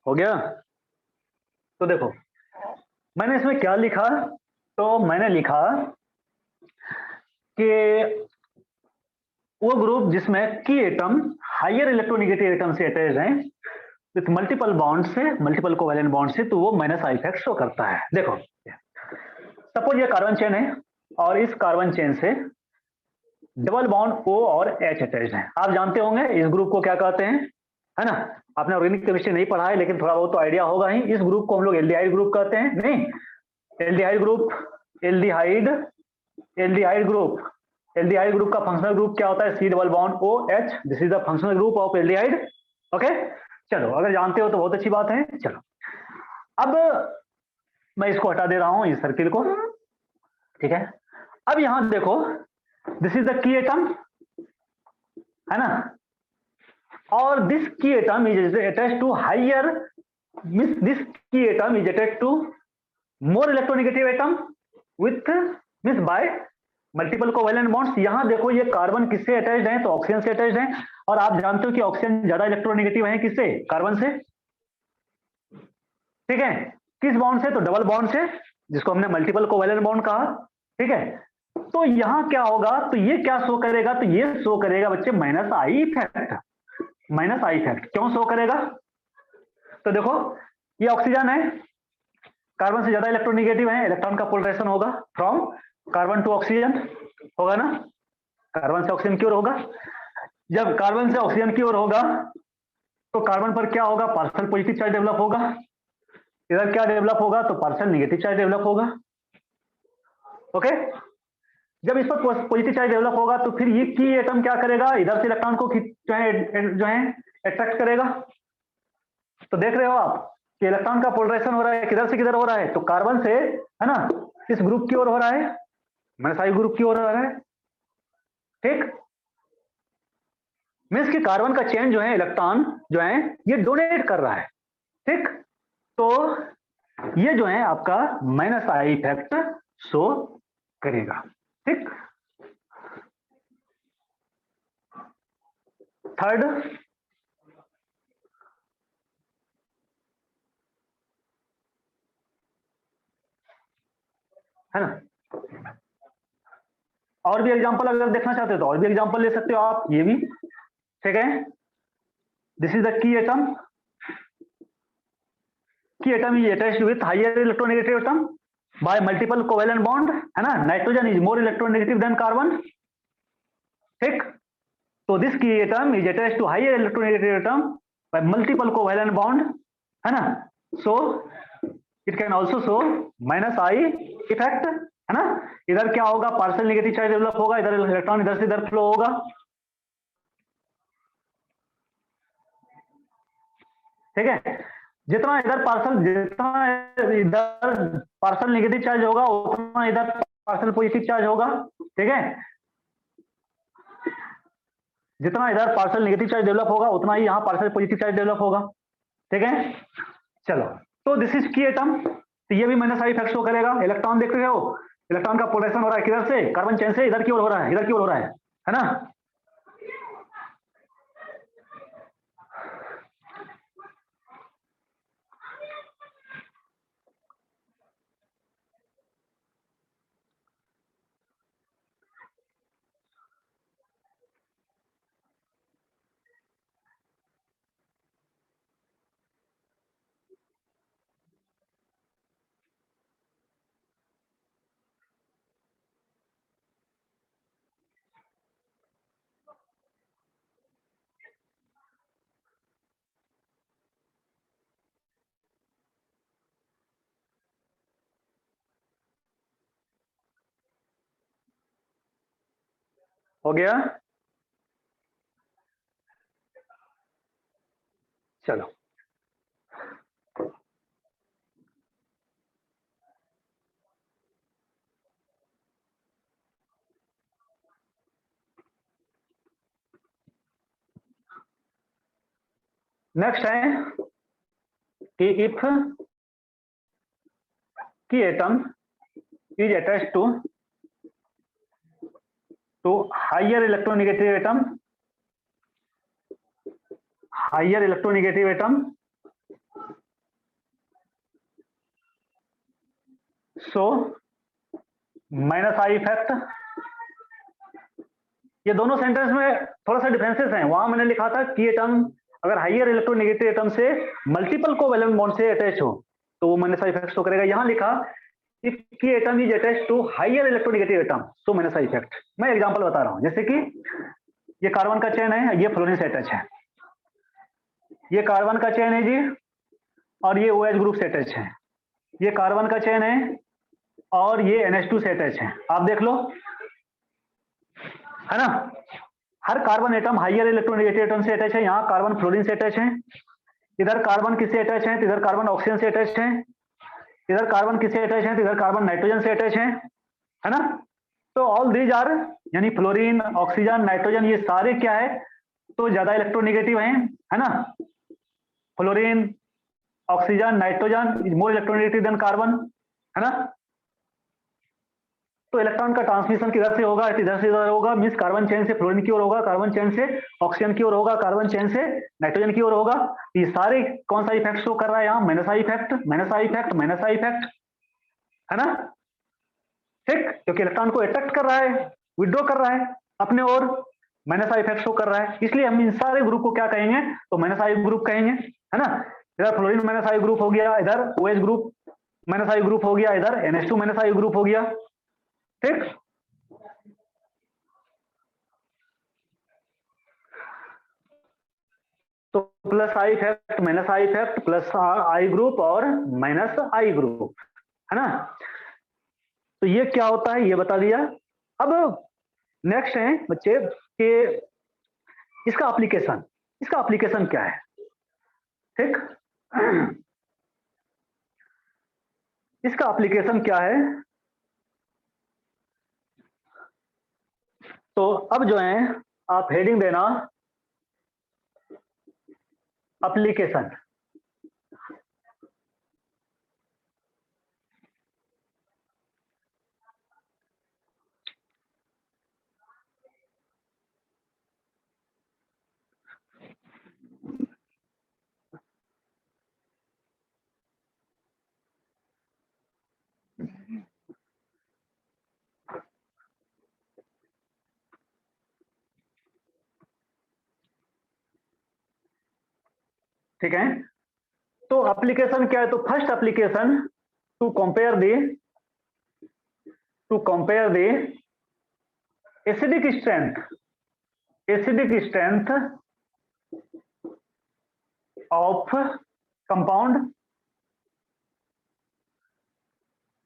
हो गया। तो देखो मैंने इसमें क्या लिखा, तो मैंने लिखा कि वो ग्रुप जिसमें की एटम हायर इलेक्ट्रोनेगेटिव एटम से अटैच हैं विथ मल्टीपल बॉन्ड से, मल्टीपल कोवैलेंट बॉन्ड से, तो वो माइनस आई इफेक्ट शो करता है। देखो सपोज ये कार्बन चेन है और इस कार्बन चेन से डबल बॉन्ड O और H अटैच है। आप जानते होंगे इस ग्रुप को क्या कहते हैं, है ना। आपने ऑर्गेनिक केमिस्ट्री नहीं पढ़ा है लेकिन थोड़ा बहुत तो आइडिया होगा ही। इस ग्रुप को हम लोग एल्डिहाइड ग्रुप कहते हैं, नहीं, एल्डिहाइड ग्रुप, एल्डिहाइड ग्रुप का फंक्शनल ग्रुप क्या होता है, C double bond OH, this is the functional group of aldehyde, okay. चलो अगर जानते हो तो बहुत अच्छी बात है। चलो अब मैं इसको हटा दे रहा हूं इस सर्किल को, ठीक है। अब यहां देखो this is the key atom, है ना, और this key atom is attached to higher, means this key atom is attached to more electronegative atom with means by multiple covalent bonds. यहां देखो ये कार्बन किससे अटैच्ड है, तो ऑक्सीजन से अटैच्ड है, और आप जानते हो कि ऑक्सीजन ज्यादा इलेक्ट्रोनेगेटिव है किससे, कार्बन से, ठीक है। किस बॉन्ड से? तो डबल बॉन्ड से, जिसको हमने मल्टीपल कोवैलेंट बॉन्ड कहा, ठीक है। तो यहां क्या होगा? तो ये क्या शो करेगा? तो ये शो करेगा बच्चे minus I effect. Minus I effect क्यों शो करेगा? तो देखो ये ऑक्सीजन है, कार्बन से ज्यादा इलेक्ट्रोनेगेटिव है, इलेक्ट्रॉन का पोलराइजेशन होगा फ्रॉम कार्बन टू ऑक्सीजन, होगा ना? कार्बन से ऑक्सीजन की ओर होगा। जब कार्बन से ऑक्सीजन की ओर होगा तो कार्बन पर क्या होगा? पार्शियल पॉजिटिव चार्ज डेवलप होगा। इधर क्या डेवलप होगा? तो पार्शियल नेगेटिव चार्ज डेवलप होगा। ओके, जब इस पर पॉजिटिव चार्ज डेवलप होगा तो फिर ये की एटम क्या करेगा? इधर से इलेक्ट्रॉन को जो है अट्रैक्ट करेगा। तो देख रहे हो आप कि इलेक्ट्रॉन का पोलराइजेशन हो रहा है, किधर से किधर हो रहा है? तो कार्बन से, है ना, इस ग्रुप की ओर हो रहा है, माइनस आई ग्रुप की ओर हो रहा है। ठीक, मीन्स कि कार्बन का चेन जो है, इलेक्ट्रॉन जो है ये डोनेट कर रहा है। ठीक, तो ये जो है आपका माइनस आई इफेक्ट शो करेगा। ठीक, थर्ड, है ना? और भी एग्जांपल अगर देखना चाहते हो तो और भी एग्जांपल ले सकते हो आप, ये भी ठीक है। This is the key atom. Key atom is attached with higher electronegative atom by multiple covalent bond, है ना? Nitrogen is more electronegative than carbon. ठीक, तो this key atom is attached to higher electronegative atom by multiple covalent bond, है ना? So it can also show minus I effect, है ना? इधर क्या होगा? पार्शियल नेगेटिव चार्ज डेवलप होगा, इधर इलेक्ट्रॉन इधर से इधर फ्लो होगा। ठीक है, जितना इधर पार्शियल नेगेटिव चार्ज होगा उतना इधर पार्शियल पॉजिटिव चार्ज होगा। ठीक है, जितना इधर पार्शियल नेगेटिव चार्ज डेवलप होगा उतना ही यहाँ पार्शियल पॉजिटिव चार्ज डेवलप होगा। ठीक है, चलो, तो दिस इज की एटम। तो ये भी माइनस आई इफेक्ट शो करेगा। इलेक्ट्रॉन देख रहे हो, इलेक्ट्रॉन का पोलराइजेशन हो रहा है किधर से? कार्बन चेन से इधर की ओर हो रहा है, इधर की ओर हो रहा है ना? हो गया, चलो। नेक्स्ट है कि if key atom is attached to higher electronegative atom, higher electronegative atom, so minus I effect. ये दोनों सेंटेंस में थोड़ा सा डिफरेंसेस हैं। वहां मैंने लिखा था कि एटम अगर हायर इलेक्ट्रोनेगेटिव एटम से मल्टीपल कोवैलेंट बॉन्ड से अटैच हो तो वो माइनस आई इफेक्ट शो करेगा। यहां लिखा if key atom is attach to higher electronegative atom so minus I effect. मैं एग्जांपल बता रहा हूं, जैसे कि ये कार्बन का चेन है, ये फ्लोरीन से अटैच है, ये कार्बन का चेन है जी, और ये OH ग्रुप से अटैच है, ये कार्बन का चेन है और ये NH2 से अटैच है। आप देख लो, है ना? हर carbon atom higher electronegative atom से अटैच है। यहाँ कार्बन फ्लोरीन से अटैच है, इधर कार्बन किससे अटैच है? तो इधर कार्बन ऑक्सीजन से अटैच है, इधर कार्बन किससे अटैच है? तो इधर कार्बन नाइट्रोजन से अटैच है ना? तो ऑल दीज आर, यानी फ्लोरीन, ऑक्सीजन, नाइट्रोजन, ये सारे क्या है? तो ज्यादा इलेक्ट्रोनेगेटिव हैं, है ना? Fluorine, oxygen, nitrogen is more electronegative than carbon, है ना? तो इलेक्ट्रॉन का ट्रांसमिशन किधर से होगा, इधर से इधर होगा, मीन्स कार्बन चेन से फ्लोरीन की ओर होगा, कार्बन चेन से ऑक्सीजन की ओर होगा, कार्बन चेन से नाइट्रोजन की ओर होगा। ये सारे कौन सा इफेक्ट शो कर रहा है यहाँ, मेनेसा इफेक्ट, मेनेसा इफेक्ट, मेनेसा इफेक्ट, है ना, ठीक, क्योंकि इलेक्ट्रॉन को अट्रैक्ट कर रहा है, विड्रॉ कर रहा है अपने ओर, मेनेसा इफेक्ट शो कर रहा है। इसलिए हम इन सारे ग्रुप को क्या कहेंगे, तो मेनेसाई ग्रुप कहेंगे, है ना। इधर फ्लोरीन मेनेसाई ग्रुप हो गया, इधर OH ग्रुप मेनेसाई ग्रुप हो गया, इधर NH2 मेनेसाई ग्रुप हो गया, ठीक। तो plus I effect, minus I effect, plus I group और माइनस आई ग्रुप, है ना। तो ये क्या होता है ये बता दिया। अब नेक्स्ट है बच्चे कि इसका एप्लीकेशन क्या है, ठीक। इसका एप्लीकेशन क्या है, तो अब जो है आप हेडिंग देना एप्लीकेशन, ठीक है। तो एप्लीकेशन क्या है, तो first application to compare the acidic strength of compound,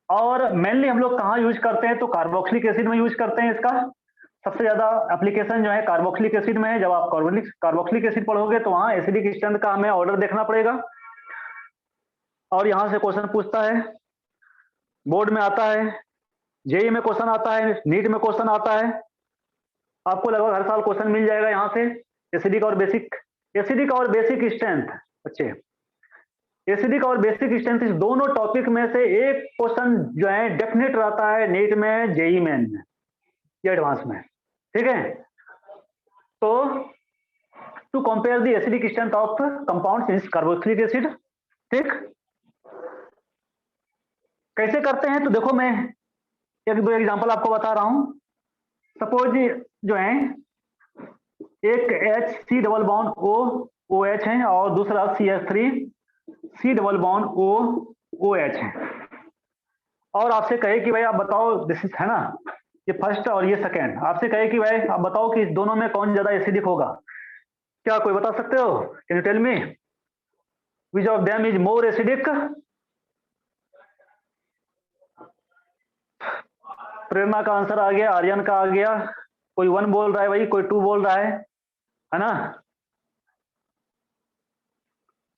और मेनली हम लोग कहाँ यूज करते हैं, तो कार्बोक्सिलिक एसिड में यूज करते हैं। इसका सबसे ज्यादा एप्लीकेशन जो है कार्बोक्सिलिक एसिड में है। जब आप कार्बोक्सिलिक एसिड पढ़ोगे तो वहां एसिडिक स्ट्रेंथ का हमें ऑर्डर देखना पड़ेगा, और यहां से क्वेश्चन पूछता है, बोर्ड में आता है, जेई में क्वेश्चन आता है, नीट में क्वेश्चन आता है, आपको लगभग हर साल क्वेश्चन मिल जाएगा यहाँ से। एसिडिक और बेसिक स्ट्रेंथ, अच्छे, एसिडिक और बेसिक स्ट्रेंथ, इस दोनों टॉपिक में से एक क्वेश्चन जो है डेफिनेट रहता है नीट में, जेई मेन में या एडवांस में, ठीक है। तो to compare the acidic strength of compounds in carboxylic acid, ठीक। कैसे करते हैं, तो देखो मैं एक दो एग्जांपल आपको बता रहा हूं। सपोज जो है एक H C double bond OH है और दूसरा CH3 C double bond OH है, और आपसे कहे कि भाई आप बताओ, दिस इज है ना, ये फर्स्ट और ये सेकेंड, आपसे कहे कि भाई आप बताओ कि इस दोनों में कौन ज्यादा एसिडिक होगा, क्या कोई बता सकते हो, can you tell me which of them is more acidic. Prerna का आंसर आ गया, आर्यन का आ गया, कोई 1 बोल रहा है भाई, कोई 2 बोल रहा है ना,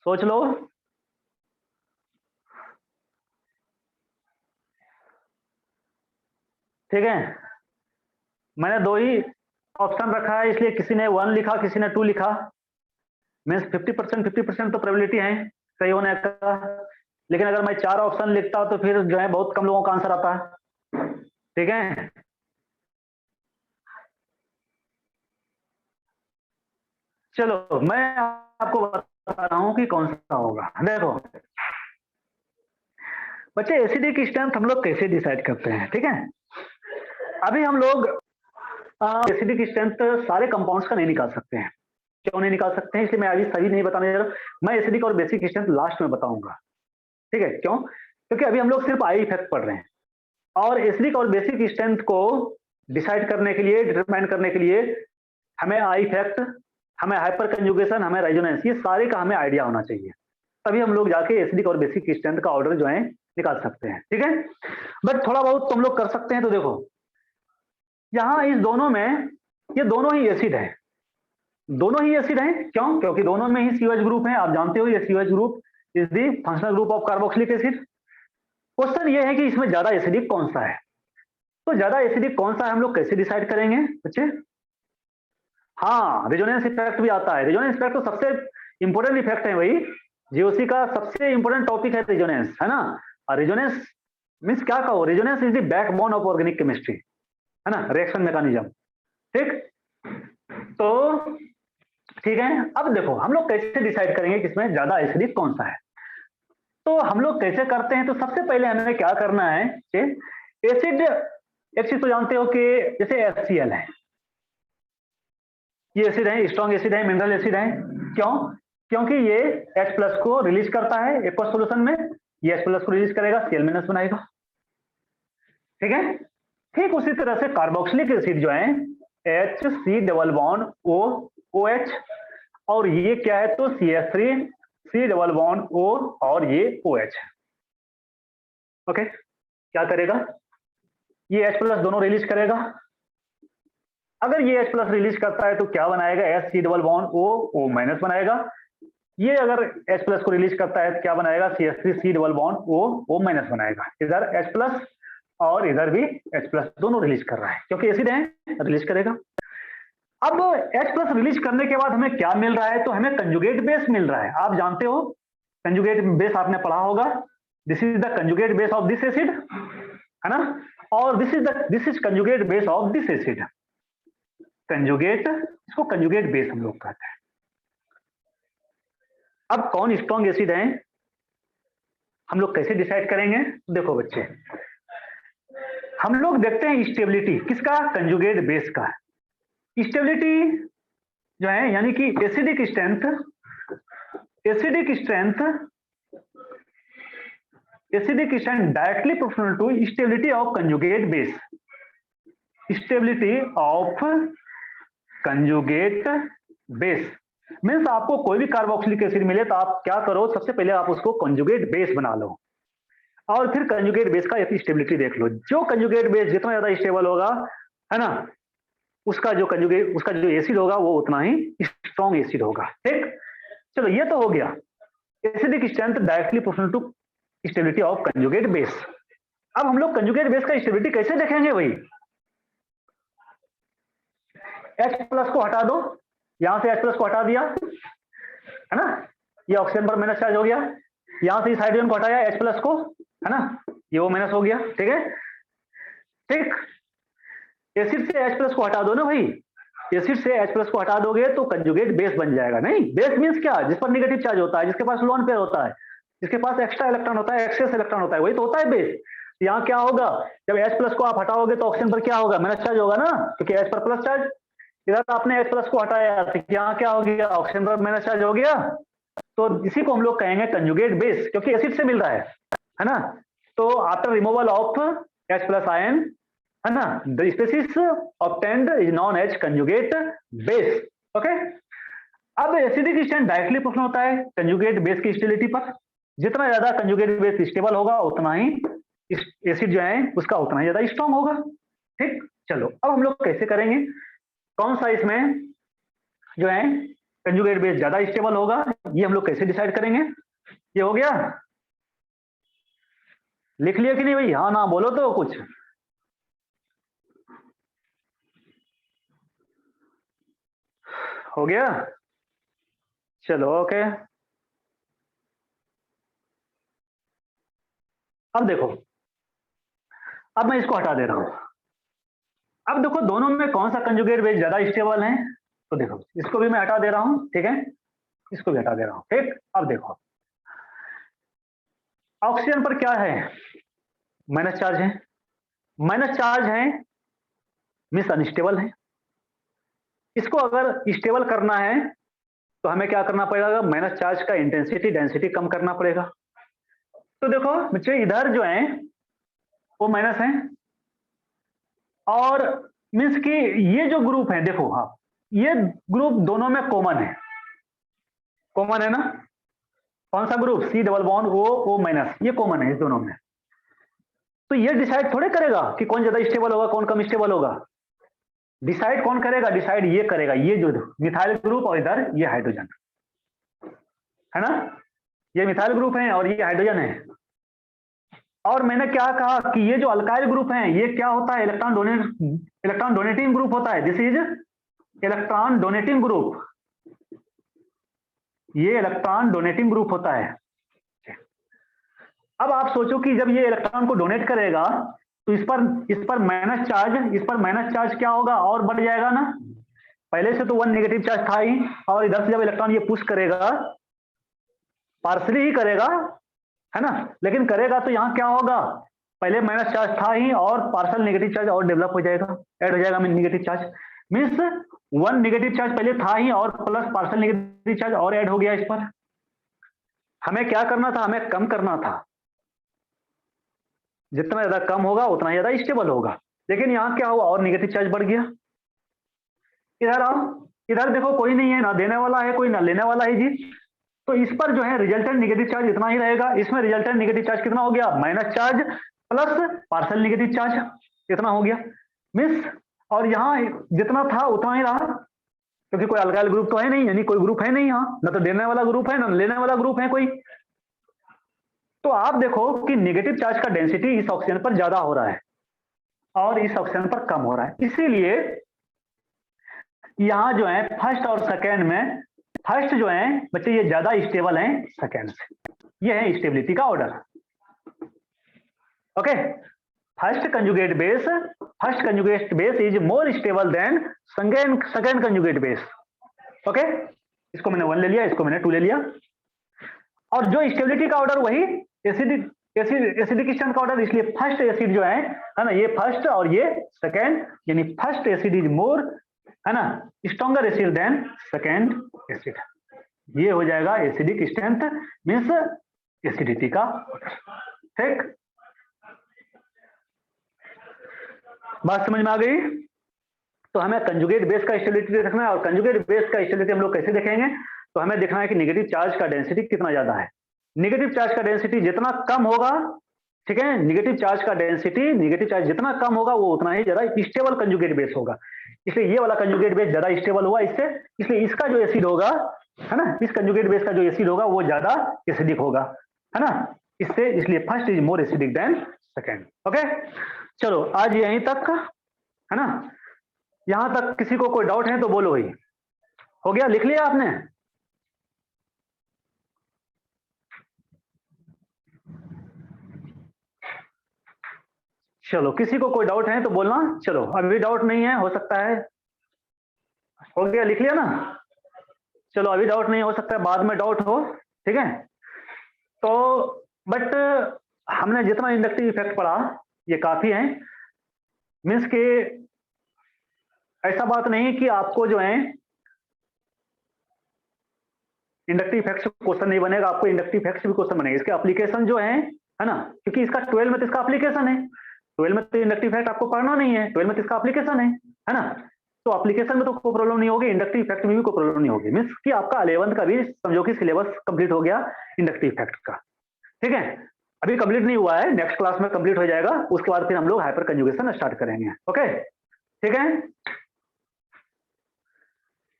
सोच लो। ठीक है, मैंने 2 ही ऑप्शन रखा है, इसलिए किसी ने 1 लिखा, किसी ने 2 लिखा, मीन्स 50% तो प्रोबेबिलिटी है सही होने का। लेकिन अगर मैं 4 ऑप्शन लिखता तो फिर जो है बहुत कम लोगों का आंसर आता है, ठीक है। चलो मैं आपको बता रहा हूं कि कौन सा होगा। देखो बच्चे, एसिडिक स्ट्रेंथ हम लोग कैसे डिसाइड करते हैं, ठीक है। अभी हम लोग एसिडिक स्ट्रेंथ सारे कंपाउंड्स का नहीं निकाल सकते हैं। क्यों नहीं निकाल सकते हैं, इसलिए मैं अभी सही नहीं बताने जा रहा, मैं एसिडिक और बेसिक स्ट्रेंथ लास्ट में बताऊंगा, ठीक है। क्यों, क्योंकि अभी हम लोग सिर्फ आई इफेक्ट पढ़ रहे हैं, और एसिडिक और बेसिक स्ट्रेंथ को डिसाइड करने के लिए, डिटरमाइन करने के लिए हमें आई इफेक्ट, हमें हाइपर कंजुगेशन, हमें रेजोनेंस, ये सारे का हमें आइडिया होना चाहिए, तभी हम लोग जाके एसिडिक और बेसिक स्ट्रेंथ का ऑर्डर जो है निकाल सकते हैं, ठीक है। बट थोड़ा बहुत तुम लोग कर सकते हैं। तो देखो यहां इस दोनों में, ये दोनों ही एसिड है, दोनों ही एसिड हैं। क्यों, क्योंकि दोनों में ही COH ग्रुप है, आप जानते हो ये COH group is the functional group of carboxylic acid. Question ये है कि इसमें ज्यादा एसिडिक कौन सा है, तो ज्यादा एसिडिक कौन सा है हम लोग कैसे डिसाइड करेंगे बच्चे। हाँ, रेजोनेंस इफेक्ट भी आता है। रेजोनेंस इफेक्ट तो सबसे इंपॉर्टेंट इफेक्ट है भाई, जीओसी का सबसे इंपॉर्टेंट टॉपिक है रेजोनेंस, है ना। और रेजोनेंस मीन्स क्या कहो, resonance is the backbone of organic chemistry, है ना, रिएक्शन मैकेनिज्म। ठीक, तो ठीक है। अब देखो हम लोग कैसे डिसाइड करेंगे कि इसमें ज्यादा एसिडिक कौन सा है। तो हम लोग कैसे करते हैं, तो सबसे पहले हमें क्या करना है कि एसिड, एक चीज तो जानते हो कि जैसे HCl है, ये एसिड है, स्ट्रॉन्ग एसिड है, मिनरल एसिड है। क्यों? क्योंकि ये H प्लस को रिलीज करता है एक्वस सॉल्यूशन में, ये H प्लस को रिलीज करेगा, Cl माइनस बनाएगा। ठीक है। ठीक उसी तरह से कार्बोक्सिलिक एसिड जो है HC double bond O OH, और ये क्या है तो CH3 C double bond O और ये OH। ओके, क्या करेगा, ये H प्लस दोनों रिलीज करेगा। अगर ये H प्लस रिलीज करता है तो क्या बनाएगा, HC double bond O O minus बनाएगा। ये अगर H प्लस को रिलीज करता है तो क्या बनाएगा, CH3 C double bond O O minus बनाएगा। इधर H प्लस और इधर भी H प्लस दोनों रिलीज कर रहा है, क्योंकि एसिड है, रिलीज करेगा। अब H प्लस रिलीज करने के बाद हमें क्या मिल रहा है, तो हमें कंजुगेट बेस मिल रहा है। आप जानते हो कंजुगेट बेस, आपने पढ़ा होगा, this is the conjugate base of this acid, है ना, और this is conjugate base of this acid. Conjugate, इसको कंजुगेट बेस हम लोग कहते हैं। अब कौन स्ट्रॉन्ग एसिड है, हम लोग कैसे डिसाइड करेंगे, देखो बच्चे, हम लोग देखते हैं स्टेबिलिटी किसका, कंजुगेट बेस का। स्टेबिलिटी जो है यानी कि acidic strength, acidic strength directly proportional to stability of conjugate base. Stability of conjugate base means आपको कोई भी कार्बोक्सिलिक एसिड मिले तो आप क्या करो, सबसे पहले आप उसको कंजुगेट बेस बना लो और फिर कंजुगेट बेस का स्टेबिलिटी देख लो। जो कंजुगेट बेस जितना ज्यादा स्टेबल होगा, है ना, उसका जो एसिड होगा वो उतना ही स्ट्रॉन्ग एसिड होगा। ठीक, चलो ये तो हो गया acidic strength directly proportional to stability of conjugate base. अब हम लोग कंजुगेट बेस का स्टेबिलिटी कैसे देखेंगे भाई, H प्लस को हटा दो, यहां से H प्लस को हटा दिया, है ना, ये ऑक्सीजन पर माइनस चार्ज हो गया, यहां से इस हाइड्रोजन को हटाया H प्लस को, है ना, ये वो माइनस हो गया। ठीक है, ठीक, एसिड से H प्लस को हटा दो ना भाई, एसिड से H प्लस को हटा दोगे तो कंजुगेट बेस बन जाएगा। नहीं, बेस मींस क्या, जिस पर नेगेटिव चार्ज होता है, जिसके पास लोन पेयर होता है, जिसके पास एक्स्ट्रा इलेक्ट्रॉन होता है, एक्सेस इलेक्ट्रॉन होता है, वही तो होता है बेस। यहाँ क्या होगा, जब H प्लस को आप हटाओगे तो ऑक्सीजन पर क्या होगा, माइनस चार्ज होगा ना, क्योंकि H पर प्लस चार्ज, इधर आपने H प्लस को हटाया तो यहाँ क्या हो गया, ऑक्सीजन पर माइनस चार्ज हो गया। तो इसी को हम लोग कहेंगे कंजुगेट बेस, क्योंकि एसिड से मिल रहा है ना। तो after removal of H plus ion, है ना, the species obtained is known as conjugate base. Okay, अब एसिडिक स्ट्रेंथ डायरेक्टली प्रोपोर्शनल होता है कंजुगेट बेस की स्टेबिलिटी पर। जितना ज्यादा कंजुगेट बेस स्टेबल होगा उतना ही एसिड जो है उसका उतना ही ज्यादा स्ट्रॉन्ग होगा। ठीक, चलो अब हम लोग कैसे करेंगे, कौन सा इसमें जो है कंजुगेट बेस ज्यादा स्टेबल होगा, ये हम लोग कैसे डिसाइड करेंगे। ये हो गया, लिख लिया कि नहीं भाई, हाँ ना बोलो तो कुछ। हो गया, चलो ओके। अब देखो, अब मैं इसको हटा दे रहा हूं। अब देखो दोनों में कौन सा कंजुगेट बेस ज्यादा स्टेबल है, तो देखो इसको भी मैं हटा दे रहा हूं। ठीक है, इसको भी हटा दे रहा हूं। ठीक, अब देखो ऑक्सीजन पर क्या है, माइनस चार्ज है, माइनस चार्ज है मीन्स अनस्टेबल है। इसको अगर स्टेबल करना है तो हमें क्या करना पड़ेगा, माइनस चार्ज का इंटेंसिटी डेंसिटी कम करना पड़ेगा। तो देखो बच्चे इधर जो है वो माइनस है, और मीन्स कि ये जो ग्रुप है देखो, हाँ ये ग्रुप दोनों में कॉमन है, कॉमन है ना, कौन सा group, C double bond O O minus, ये कॉमन है इस दोनों में। तो ये डिसाइड थोड़े करेगा कि कौन ज्यादा स्टेबल होगा कौन कम स्टेबल होगा। डिसाइड कौन करेगा, डिसाइड ये करेगा, ये जो मिथाइल ग्रुप और इधर ये हाइड्रोजन, है ना, ये मिथाइल ग्रुप है और ये हाइड्रोजन है। और मैंने क्या कहा कि ये जो अल्काइल ग्रुप है ये क्या होता है, इलेक्ट्रॉन डोनेटिंग ग्रुप होता है। This is electron donating group, ये इलेक्ट्रॉन डोनेटिंग ग्रुप होता है। अब आप सोचो कि जब ये इलेक्ट्रॉन को डोनेट करेगा तो इस पर माइनस चार्ज क्या होगा, और बढ़ जाएगा ना। पहले से तो 1 नेगेटिव चार्ज था ही, और इधर से जब इलेक्ट्रॉन ये पुश करेगा, पार्सली ही करेगा, है ना, लेकिन करेगा तो यहाँ क्या होगा, पहले माइनस चार्ज था ही और पार्सल नेगेटिव चार्ज और डेवलप हो जाएगा, ऐड हो जाएगा negative charge. Means 1 negative charge पहले था ही और प्लस पार्सल नेगेटिव चार्ज और ऐड हो गया इस पर। हमें क्या करना था, हमें कम करना था। जितना ज्यादा कम होगा उतना ज्यादा स्टेबल होगा, लेकिन यहाँ क्या हुआ, और नेगेटिव चार्ज बढ़ गया। इधर आओ, इधर देखो कोई नहीं है, ना देने वाला है कोई, ना लेने वाला है जी। तो इस पर जो है रिजल्टेंट नेगेटिव चार्ज इतना ही रहेगा। इसमें रिजल्टेंट नेगेटिव चार्ज कितना हो गया, minus charge plus parcel negative charge इतना हो गया मिस। और यहाँ जितना था उतना ही रहा, क्योंकि कोई अल्काइल ग्रुप तो है नहीं, यानी कोई ग्रुप है नहीं यहाँ, ना तो देने वाला ग्रुप है ना लेने वाला ग्रुप है कोई। तो आप देखो कि नेगेटिव चार्ज का डेंसिटी इस ऑक्सीजन पर ज्यादा हो रहा है और इस ऑक्सीजन पर कम हो रहा है। इसीलिए यहाँ जो है फर्स्ट और सेकेंड में, फर्स्ट जो है बच्चे ये ज्यादा स्टेबल हैं सेकेंड से। ये है स्टेबिलिटी का order. Okay, first conjugate base is more stable then second conjugate base. Okay, इसको मैंने 1 ले लिया, इसको मैंने 2 ले लिया। और जो स्टेबिलिटी का ऑर्डर वही एसिडिक स्ट्रेंथ का ऑर्डर, इसलिए फर्स्ट एसिड जो है ना, ये फर्स्ट और ये सेकेंड, यानी फर्स्ट एसिड इज मोर, है ना, stronger acid than second acid. ये हो जाएगा एसिडिक स्ट्रेंथ मीन्स एसिडिटी का। ठीक, बात समझ में आ गई। तो हमें कंजुगेट बेस का स्टेबिलिटी देखना है, और कंजुगेट बेस का स्टेबिलिटी हम लोग कैसे देखेंगे, तो हमें देखना है कि नेगेटिव चार्ज का डेंसिटी कितना ज्यादा है। नेगेटिव चार्ज का डेंसिटी जितना कम होगा, ठीक है, नेगेटिव चार्ज जितना कम होगा वो उतना ही ज्यादा स्टेबल कंजुगेट बेस होगा। इसलिए ये वाला कंजुगेट बेस ज्यादा स्टेबल हुआ इससे, इसलिए इसका जो एसिड होगा, है ना, इस कंजुगेट बेस का जो एसिड होगा वो ज्यादा एसिडिक होगा, है ना, इससे, इसलिए first is more acidic then second. Okay, चलो आज यहीं तक, है ना। यहां तक किसी को कोई डाउट है तो बोलो। ही हो गया, लिख लिया आपने? चलो, किसी को कोई डाउट है तो बोलना। चलो, अभी डाउट नहीं है, हो सकता है, हो गया, लिख लिया ना। चलो, अभी डाउट नहीं, हो सकता है बाद में डाउट हो, ठीक है। तो बट हमने जितना इंडक्टिव इफेक्ट पढ़ा ये काफी है। मीन्स के ऐसा बात नहीं कि आपको जो है इंडक्टिव इफेक्ट से क्वेश्चन नहीं बनेगा, आपको इंडक्टिव इफेक्ट से भी क्वेश्चन बनेगा। इसके एप्लीकेशन जो है ना, क्योंकि इसका 12 में तो इसका एप्लीकेशन है, 12 में तो इंडक्टिव इफेक्ट आपको पढ़ना नहीं है, 12 में तो इसका एप्लीकेशन है ना। तो एप्लीकेशन में तो कोई प्रॉब्लम नहीं होगी, इंडक्टिव इफेक्ट में भी कोई प्रॉब्लम नहीं होगी। मीन्स कि आपका 11th का भी समझो कि सिलेबस कंप्लीट हो गया इंडक्टिव इफेक्ट का, ठीक है। अभी कंप्लीट नहीं हुआ है, नेक्स्ट क्लास में कंप्लीट हो जाएगा, उसके बाद फिर हम लोग हाइपर कंजुगेशन स्टार्ट करेंगे। ओके, ठीक है।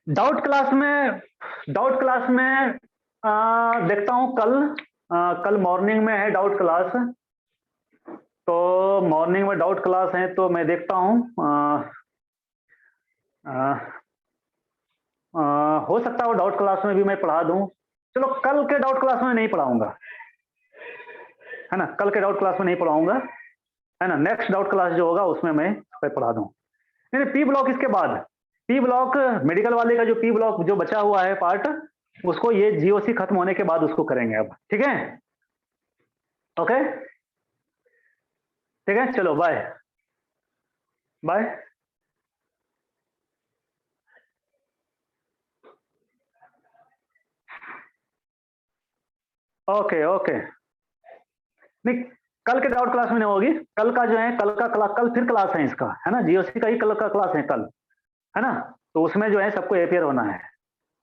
डाउट क्लास में देखता हूं कल मॉर्निंग में है डाउट क्लास, तो मॉर्निंग में डाउट क्लास है तो मैं देखता हूं, हो सकता है वो डाउट क्लास में भी मैं पढ़ा दूं। चलो, कल के डाउट क्लास में नहीं पढ़ाऊंगा, है ना, कल के डाउट क्लास में नहीं पढ़ाऊंगा, है ना। नेक्स्ट डाउट क्लास जो होगा उसमें मैं पढ़ा दूं। पी ब्लॉक, इसके बाद पी ब्लॉक मेडिकल वाले का जो पी ब्लॉक जो बचा हुआ है पार्ट, उसको ये जीओसी खत्म होने के बाद उसको करेंगे अब, ठीक है। ओके, ठीक है, चलो बाय बाय। ओके ओके, नहीं कल के डाउट क्लास में नहीं होगी, कल का जो है कल फिर क्लास है इसका, है ना, जीओसी का ही कल का क्लास है कल, है ना। तो उसमें जो है सबको अपेयर होना है,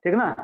ठीक ना।